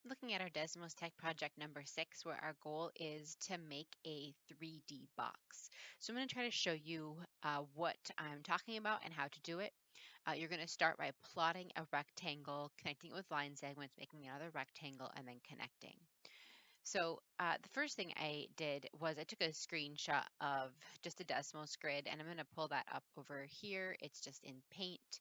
Looking at our Desmos Tech project number 6, where our goal is to make a 3D box. So I'm going to try to show you what I'm talking about and how to do it. You're going to start by plotting a rectangle, connecting it with line segments, making another rectangle, and then connecting. So the first thing I did was I took a screenshot of just a Desmos grid, and I'm going to pull that up over here. It's just in Paint.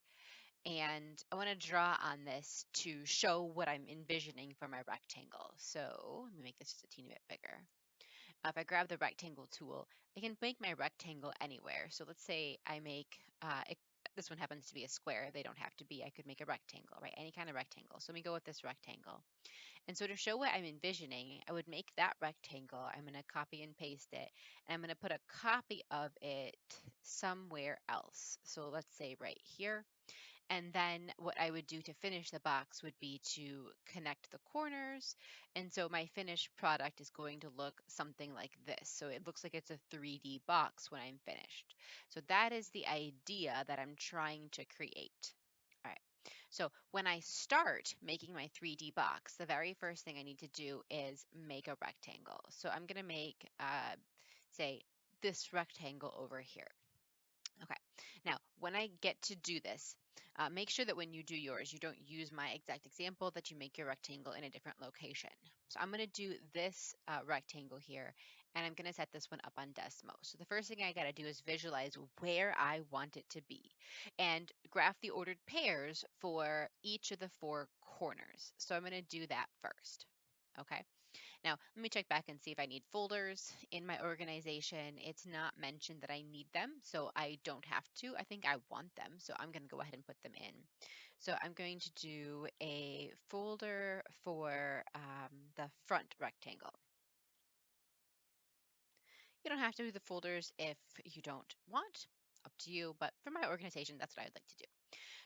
And I want to draw on this to show what I'm envisioning for my rectangle. So let me make this just a teeny bit bigger. If I grab the rectangle tool, I can make my rectangle anywhere. So let's say I make, this one happens to be a square. They don't have to be. I could make a rectangle, right? Any kind of rectangle. So let me go with this rectangle. And so to show what I'm envisioning, I would make that rectangle. I'm going to copy and paste it. And I'm going to put a copy of it somewhere else. So let's say right here. And then what I would do to finish the box would be to connect the corners. And so my finished product is going to look something like this. So it looks like it's a 3D box when I'm finished. So that is the idea that I'm trying to create. All right. So when I start making my 3D box, the very first thing I need to do is make a rectangle. So I'm going to make, say, this rectangle over here. Okay, now when I get to do this, make sure that when you do yours, you don't use my exact example, that you make your rectangle in a different location. So I'm going to do this rectangle here, and I'm going to set this one up on Desmo. So the first thing I got to do is visualize where I want it to be and graph the ordered pairs for each of the 4 corners. So I'm going to do that first. Okay. Now, let me check back and see if I need folders in my organization. It's not mentioned that I need them, so I don't have to. I think I want them, so I'm going to go ahead and put them in. So I'm going to do a folder for the front rectangle. You don't have to do the folders if you don't want, up to you, but for my organization, that's what I would like to do.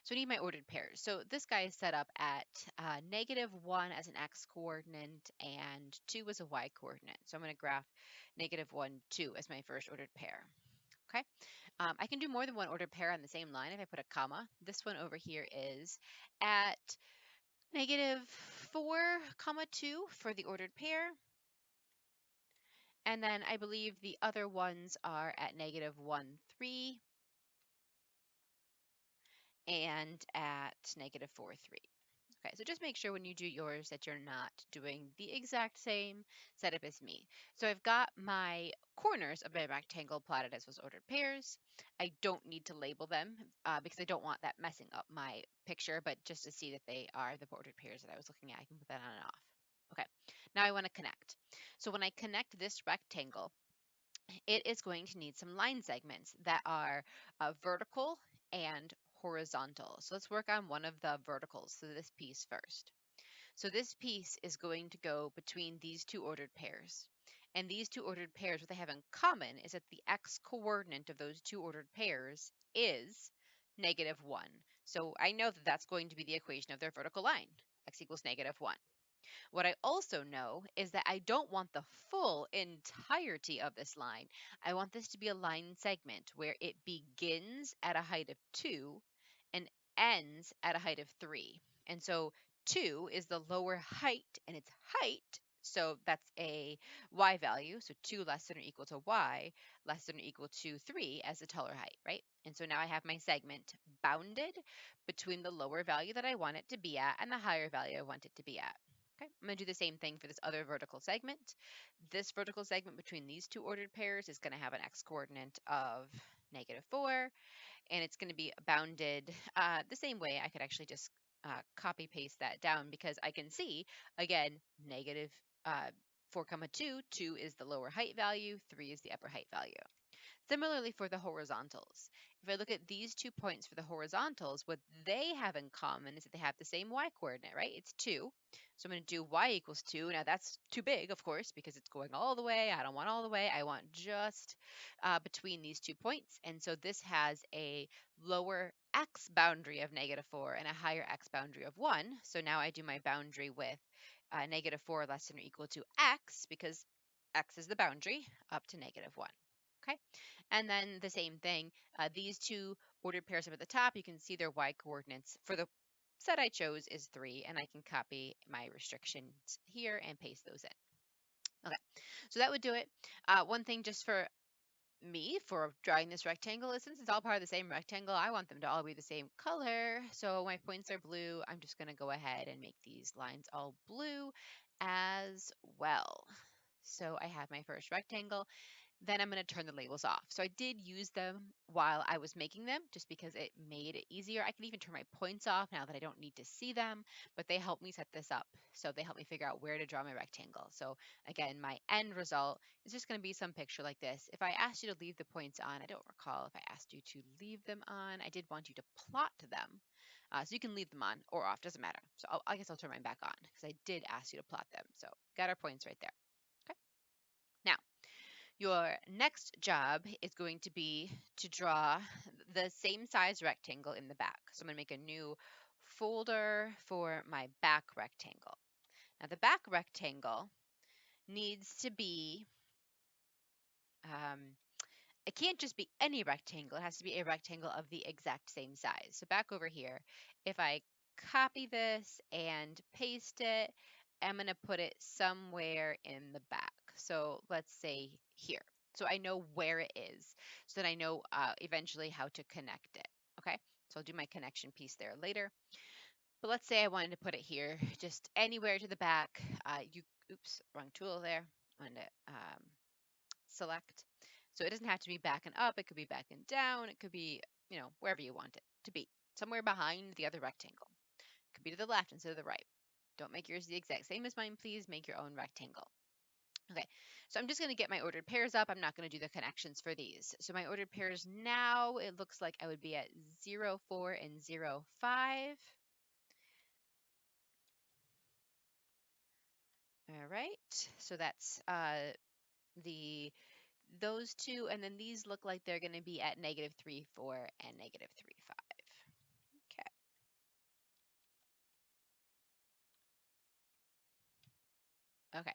So I need my ordered pairs. So this guy is set up at -1 as an x coordinate and 2 as a y coordinate. So I'm going to graph -1, 2 as my first ordered pair. Okay. I can do more than one ordered pair on the same line if I put a comma. This one over here is at -4, 2 for the ordered pair. And then I believe the other ones are at -1, 3 and at -4, 3. Okay, so just make sure when you do yours that you're not doing the exact same setup as me. So I've got my corners of my rectangle plotted as those ordered pairs. I don't need to label them because I don't want that messing up my picture, but just to see that they are the ordered pairs that I was looking at, I can put that on and off. Okay, now I want to connect. So when I connect this rectangle, it is going to need some line segments that are vertical and horizontal. So let's work on one of the verticals, so this piece first. So this piece is going to go between these 2 ordered pairs. And these 2 ordered pairs, what they have in common is that the x coordinate of those 2 ordered pairs is -1. So I know that that's going to be the equation of their vertical line, x equals -1. What I also know is that I don't want the full entirety of this line. I want this to be a line segment where it begins at a height of 2 and ends at a height of 3. And so 2 is the lower height, and its height, so that's a y value, so 2 less than or equal to y less than or equal to 3 as the taller height, right? And so now I have my segment bounded between the lower value that I want it to be at and the higher value I want it to be at. Okay, I'm going to do the same thing for this other vertical segment. This vertical segment between these 2 ordered pairs is going to have an x coordinate of -4, and it's going to be bounded the same way. I could actually just copy paste that down because I can see, again, -4, 2, 2 is the lower height value, 3 is the upper height value. Similarly for the horizontals, if I look at these 2 points for the horizontals, what they have in common is that they have the same y coordinate, right? It's 2. So I'm going to do y equals 2. Now that's too big, of course, because it's going all the way. I don't want all the way. I want just between these 2 points. And so this has a lower x boundary of -4 and a higher x boundary of 1. So now I do my boundary with -4 less than or equal to x, because x is the boundary, up to -1. Okay, and then the same thing, these 2 ordered pairs up at the top, you can see their y coordinates for the set I chose is 3, and I can copy my restrictions here and paste those in. Okay, so that would do it. One thing just for me for drawing this rectangle is since it's all part of the same rectangle, I want them to all be the same color. So my points are blue. I'm just going to go ahead and make these lines all blue as well. So I have my first rectangle. Then I'm going to turn the labels off. So I did use them while I was making them just because it made it easier. I can even turn my points off now that I don't need to see them, but they help me set this up. So they help me figure out where to draw my rectangle. So again, my end result is just going to be some picture like this. If I asked you to leave the points on, I don't recall if I asked you to leave them on. I did want you to plot them. So you can leave them on or off, doesn't matter. So I guess I'll turn mine back on because I did ask you to plot them. So got our points right there. Okay. Now, your next job is going to be to draw the same size rectangle in the back. So I'm going to make a new folder for my back rectangle. Now the back rectangle needs to be, it can't just be any rectangle. It has to be a rectangle of the exact same size. So back over here, if I copy this and paste it, I'm going to put it somewhere in the back. So let's say here. So I know where it is so that I know eventually how to connect it. Okay, so I'll do my connection piece there later. But let's say I wanted to put it here, just anywhere to the back. Oops, wrong tool there. I'm going to select. So it doesn't have to be back and up. It could be back and down. It could be, wherever you want it to be. Somewhere behind the other rectangle. It could be to the left instead of the right. Don't make yours the exact same as mine, please. Make your own rectangle. Okay, so I'm just going to get my ordered pairs up. I'm not going to do the connections for these. So my ordered pairs now, it looks like I would be at 0, 4, and 0, 5. All right, so that's those two, and then these look like they're going to be at -3, 4, and -3, 5. Okay. Okay.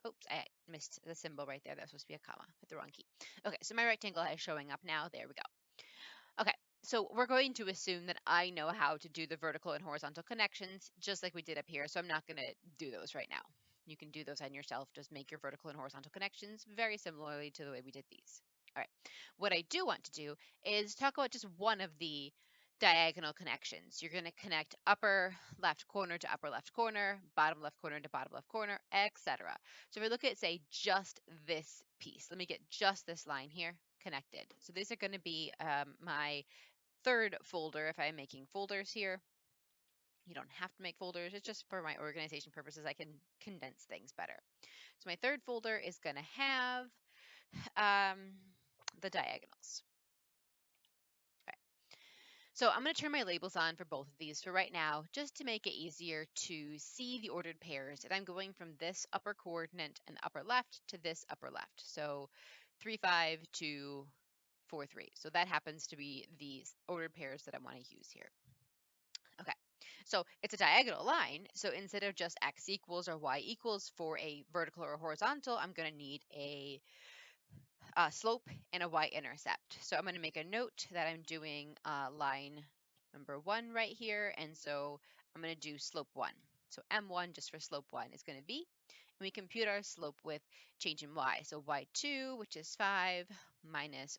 Oops, I missed the symbol right there. That was supposed to be a comma. Hit the wrong key. Okay, so my rectangle is showing up now. There we go. Okay, so we're going to assume that I know how to do the vertical and horizontal connections just like we did up here. So I'm not going to do those right now. You can do those on yourself. Just make your vertical and horizontal connections very similarly to the way we did these. All right, what I do want to do is talk about just one of the diagonal connections. You're going to connect upper left corner to upper left corner, bottom left corner to bottom left corner, etc. So if we look at, say, just this piece, let me get just this line here connected. So these are going to be my third folder if I'm making folders here. You don't have to make folders. It's just for my organization purposes. I can condense things better. So my third folder is going to have the diagonals. Okay. So I'm going to turn my labels on for both of these for right now, just to make it easier to see the ordered pairs. And I'm going from this upper coordinate and upper left to this upper left. So 3, 5 to 4, 3. So that happens to be the ordered pairs that I want to use here. Okay, so it's a diagonal line. So instead of just x equals or y equals for a vertical or horizontal, I'm going to need a slope and a y-intercept. So I'm going to make a note that I'm doing line number 1 right here. And so I'm going to do slope 1. So M1 just for slope 1 is going to be, and we compute our slope with change in y. So y2, which is 5, minus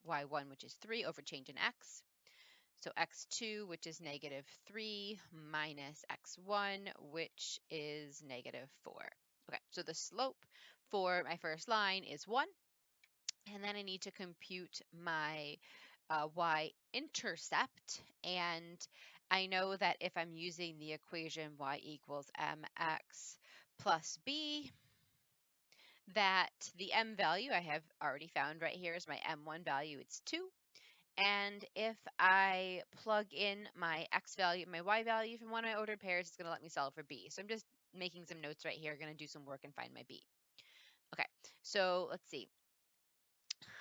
y1, which is 3, over change in x. So x2, which is -3, minus x1, which is -4. Okay, so the slope for my first line is 1. And then I need to compute my y-intercept. And I know that if I'm using the equation y equals mx plus b, that the m value I have already found right here is my m1 value, it's 2. And if I plug in my x value, my y value from one of my ordered pairs, it's going to let me solve for b. So I'm just making some notes right here, going to do some work and find my b. Okay, so let's see.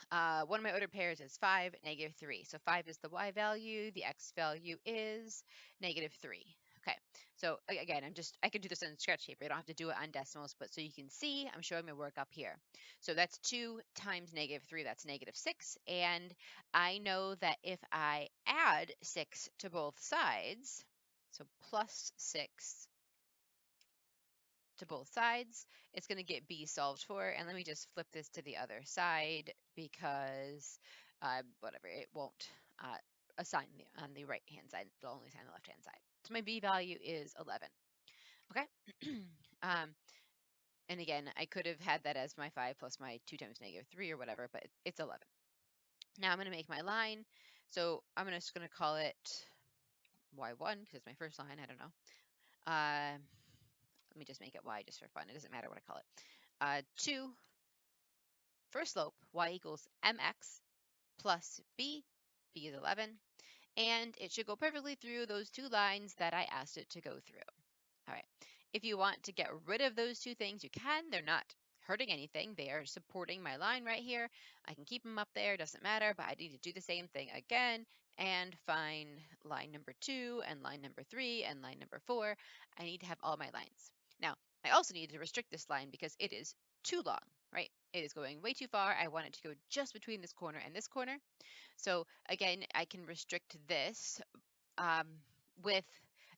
One of my ordered pairs is 5, -3. So 5 is the y value, the x value is -3. Okay, so again, I could do this on sketch paper. I don't have to do it on decimals, but so you can see, I'm showing my work up here. So that's 2 times -3, that's -6. And I know that if I add 6 to both sides, so +6 to both sides, it's going to get b solved for. And let me just flip this to the other side because whatever, it won't assign me on the right hand side. It'll only assign the left hand side. So my b value is 11. Okay. um, and again, I could have had that as my 5 plus my 2 times -3 or whatever, but it's 11. Now I'm going to make my line. So I'm just going to call it y1 because it's my first line. I don't know. Let me just make it y just for fun. It doesn't matter what I call it. 2 first slope, y equals mx plus b. B is 11. And it should go perfectly through those 2 lines that I asked it to go through. All right. If you want to get rid of those 2 things, you can. They're not hurting anything. They are supporting my line right here. I can keep them up there. Doesn't matter. But I need to do the same thing again and find line number 2 and line number 3 and line number 4. I need to have all my lines. Now, I also need to restrict this line because it is too long, right? It is going way too far. I want it to go just between this corner and this corner. So again, I can restrict this um, with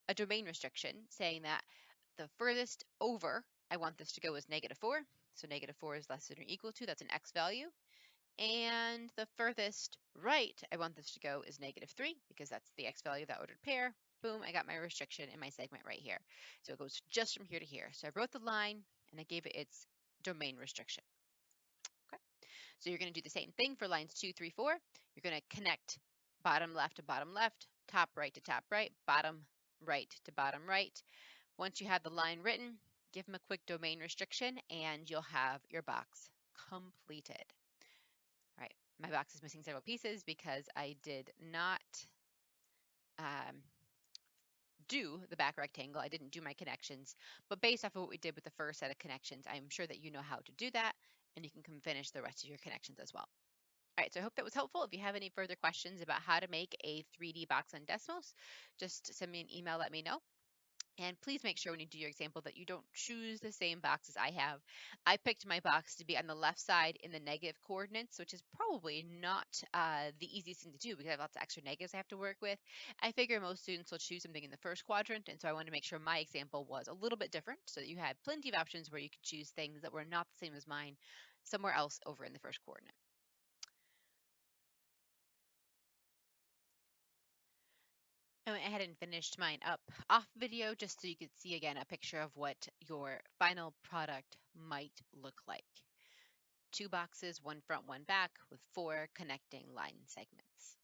a domain restriction saying that the furthest over I want this to go is -4. So -4 is less than or equal to, that's an x value. And the furthest right I want this to go is -3 because that's the x value of that ordered pair. Boom, I got my restriction in my segment right here. So it goes just from here to here. So I wrote the line and I gave it its domain restriction. Okay. So you're going to do the same thing for lines 2, 3, 4. You're going to connect bottom left to bottom left, top right to top right, bottom right to bottom right. Once you have the line written, give them a quick domain restriction and you'll have your box completed. All right, my box is missing several pieces because I did not do the back rectangle. I didn't do my connections, but based off of what we did with the first set of connections, I'm sure that you know how to do that and you can come finish the rest of your connections as well. All right, so I hope that was helpful. If you have any further questions about how to make a 3D box on decimals, just send me an email, let me know. And please make sure when you do your example that you don't choose the same box as I have. I picked my box to be on the left side in the negative coordinates, which is probably not the easiest thing to do because I have lots of extra negatives I have to work with. I figure most students will choose something in the first quadrant, and so I wanted to make sure my example was a little bit different so that you had plenty of options where you could choose things that were not the same as mine somewhere else over in the first coordinate. I went ahead and finished mine up off video just so you could see again a picture of what your final product might look like. 2 boxes, 1 front, 1 back, with 4 connecting line segments.